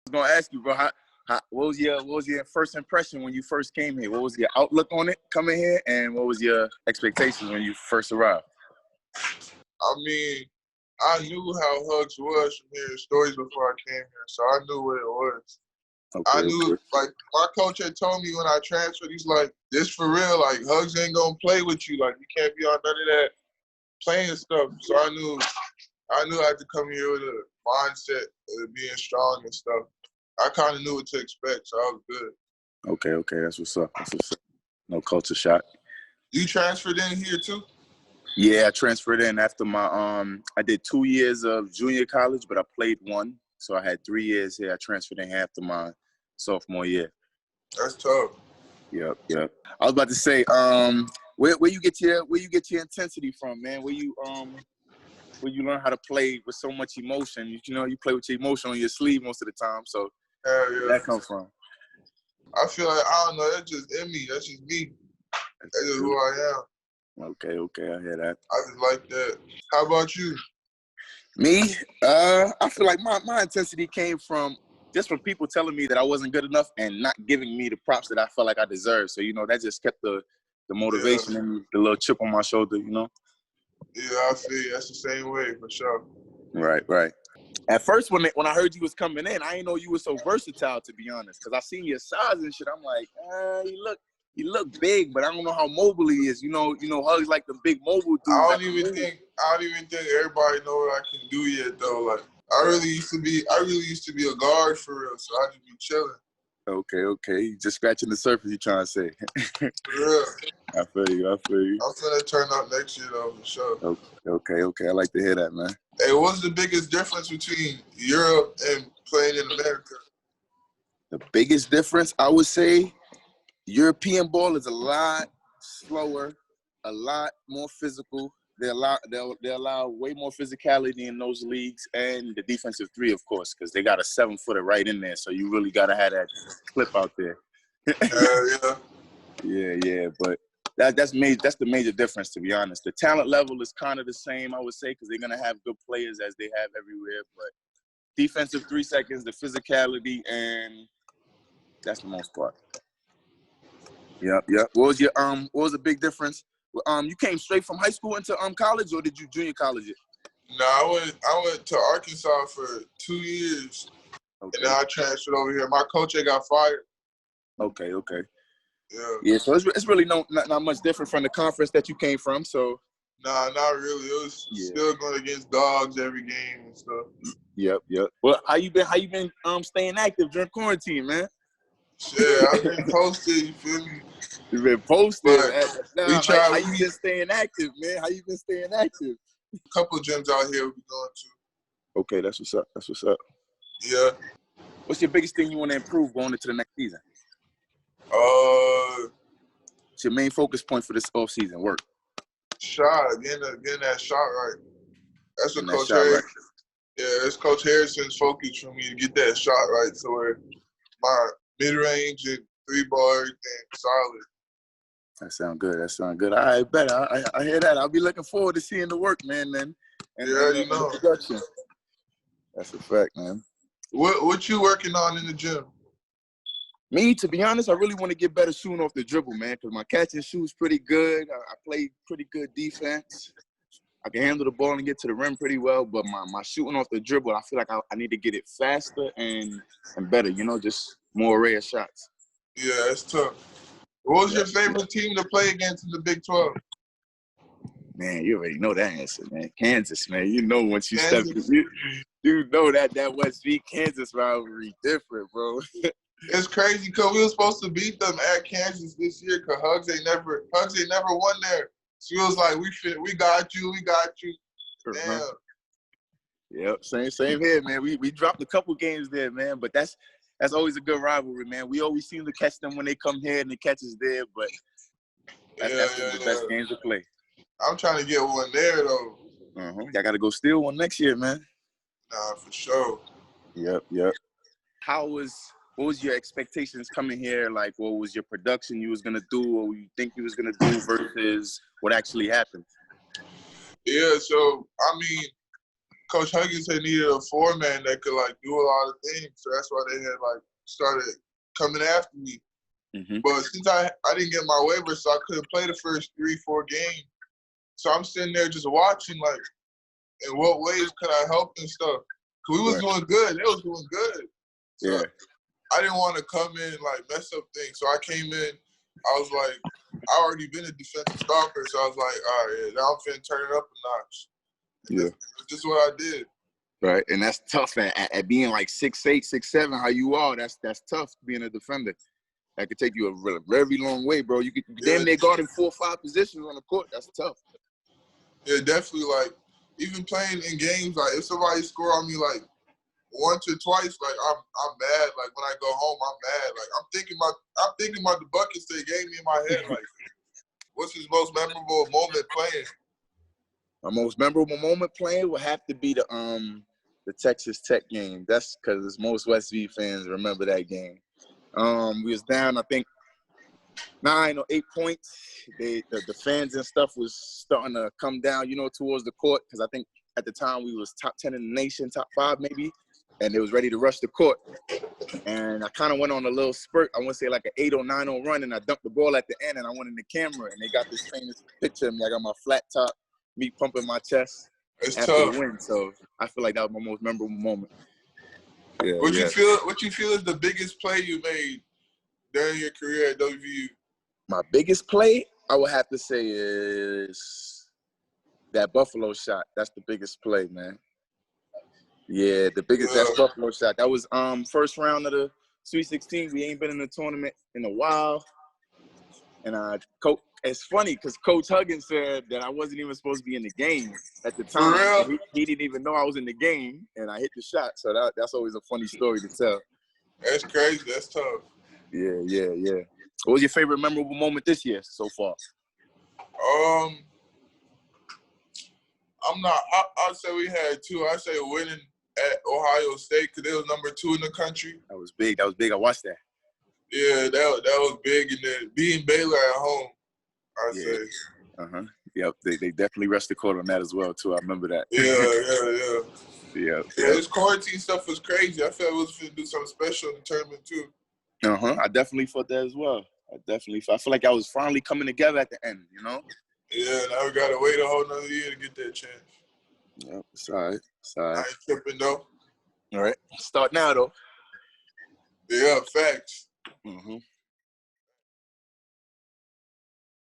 gonna ask you, bro. What was your first impression when you first came here? What was your outlook on it coming here, and what was your expectations when you first arrived? I mean, I knew how Hugs was from hearing stories before I came here, so I knew what it was. Okay, I knew, like, my coach had told me when I transferred, he's like, this for real, like, Hugs ain't gonna play with you. Like, you can't be on none of that playing stuff. So I knew I had to come here with a mindset of being strong and stuff. I kind of knew what to expect, so I was good. Okay, that's what's up. No culture shock. You transferred in here too? Yeah, I transferred in after my I did 2 years of junior college, but I played 1, so I had 3 years here. I transferred in after my sophomore year. That's tough. Yep. I was about to say, where you get your intensity from, man? Where you learn how to play with so much emotion? You know, you play with your emotion on your sleeve most of the time. So where that come from? I feel like, I don't know, that's just in me. That's just me. That's just who I am. Okay, I hear that. I just like that. How about you? Me? I feel like my intensity came from people telling me that I wasn't good enough and not giving me the props that I felt like I deserved. So, you know, that just kept the motivation and the little chip on my shoulder, you know? Yeah, I feel you. That's the same way, for sure. Right. At first, when I heard you was coming in, I didn't know you were so versatile, to be honest, because I seen your size and shit. I'm like, he look big, but I don't know how mobile he is. You know, Hugs like the big mobile dude. I don't even think everybody know what I can do yet, though. Like, I really used to be a guard for real, so I just be chilling. Okay. You just scratching the surface, you trying to say. Yeah. I feel you. I'm finna turn up next year, though, for sure. Okay. I like to hear that, man. Hey, what's the biggest difference between Europe and playing in America? The biggest difference, I would say, European ball is a lot slower, a lot more physical. They allow way more physicality in those leagues, and the defensive 3, of course, because they got a 7-footer right in there. So you really gotta have that clip out there. Yeah. But that's the major difference, to be honest. The talent level is kind of the same, I would say, because they're gonna have good players as they have everywhere. But defensive 3 seconds, the physicality, and that's the most part. Yep. What was the big difference? You came straight from high school into college, or did you junior college it? No, I went to Arkansas for 2 years, and then I transferred over here. My coach got fired. Okay. Yeah. So it's really not much different from the conference that you came from. So. Nah, not really. It was still going against dogs every game and stuff. Yep. Well, how you been staying active during quarantine, man? Yeah, I've been posted, you feel me? You've been posted. How you been staying active, man? How you been staying active? A couple of gyms out here we going to. Okay, that's what's up. Yeah. What's your biggest thing you want to improve going into the next season? What's your main focus point for this off-season work? Shot, getting that shot right. That's what Coach Harris. Yeah, it's Coach Harrison's focus for me to get that shot right, so where my mid-range and 3-ball, everything solid. That sound good. All right, better. I hear that. I'll be looking forward to seeing the work, man. And the production. That's a fact, man. What you working on in the gym? Me, to be honest, I really want to get better shooting off the dribble, man, because my catch and shoot's pretty good. I play pretty good defense. I can handle the ball and get to the rim pretty well, but my shooting off the dribble, I feel like I need to get it faster and better, you know, just more array of shots. Yeah, it's tough. What was your favorite team to play against in the Big 12? Man, you already know that answer, man. Kansas, man. You know once you step in, you know that West v. Kansas rivalry different, bro. It's crazy because we were supposed to beat them at Kansas this year because Hugs ain't never won there. So it was like, we got you. Damn. Yep, same here, man. We dropped a couple games there, man, but that's always a good rivalry, man. We always seem to catch them when they come here and they catch us there, but that's the best games to play. I'm trying to get one there, though. I got to go steal one next year, man. Nah, for sure. Yep. What was your expectations coming here? Like, what was your production you was going to do or you think you was going to do versus what actually happened? Yeah, so, I mean, Coach Huggins had needed a four-man that could, like, do a lot of things. So that's why they had, like, started coming after me. Mm-hmm. But since I didn't get my waiver, so I couldn't play the first 3-4 games. So I'm sitting there just watching, like, in what ways could I help and stuff. Because we was doing good. They was doing good. So Yeah. I didn't want to come in and, like, mess up things. So I came in. I was like, I already been a defensive stopper. So I was like, all right, now I'm finna turn it up a notch. And that's just what I did. Right, and that's tough at being like 6'8", 6'7", how you are. That's tough being a defender. That could take you a very long way, bro. You could damn near guard in 4 or 5 positions on the court. That's tough. Yeah, definitely. Like, even playing in games, like, if somebody score on me, like, once or twice, like, I'm mad. Like, when I go home, I'm mad. Like, I'm thinking about the buckets they gave me in my head. Like, what's his most memorable moment playing? My most memorable moment playing would have to be the Texas Tech game. That's because most West V fans remember that game. We was down, I think, 9 or 8 points. The fans and stuff was starting to come down, towards the court, because I think at the time we was top 10 in the nation, top 5 maybe, and they was ready to rush the court. And I kind of went on a little spurt. I want to say like an 8 or 9-0 run, and I dunked the ball at the end, and I went in the camera, and they got this famous picture of me. I got my flat top, me pumping my chest after the win. So I feel like that was my most memorable moment. Yeah, What you feel is the biggest play you made during your career at WVU? My biggest play, I would have to say, is that Buffalo shot. That's the biggest play, man. Yeah, that's Buffalo shot. That was first round of the Sweet 16. We ain't been in the tournament in a while. And it's funny because Coach Huggins said that I wasn't even supposed to be in the game at the time. For real? He didn't even know I was in the game, and I hit the shot. So that's always a funny story to tell. That's crazy. That's tough. Yeah. What was your favorite memorable moment this year so far? I'd say we had 2. I'd say winning at Ohio State because they was number 2 in the country. That was big. I watched that. Yeah, that was big. And then beating Baylor at home, I'd say. Yep, they definitely rushed the court on that as well, too. I remember that. Yeah, this quarantine stuff was crazy. I felt we was going to do something special in the tournament, too. I definitely thought that as well. I feel like I was finally coming together at the end, Yeah, now we got to wait a whole nother year to get that chance. Yep, it's all right. I ain't tripping, though. All right. Start now, though. Yeah, facts.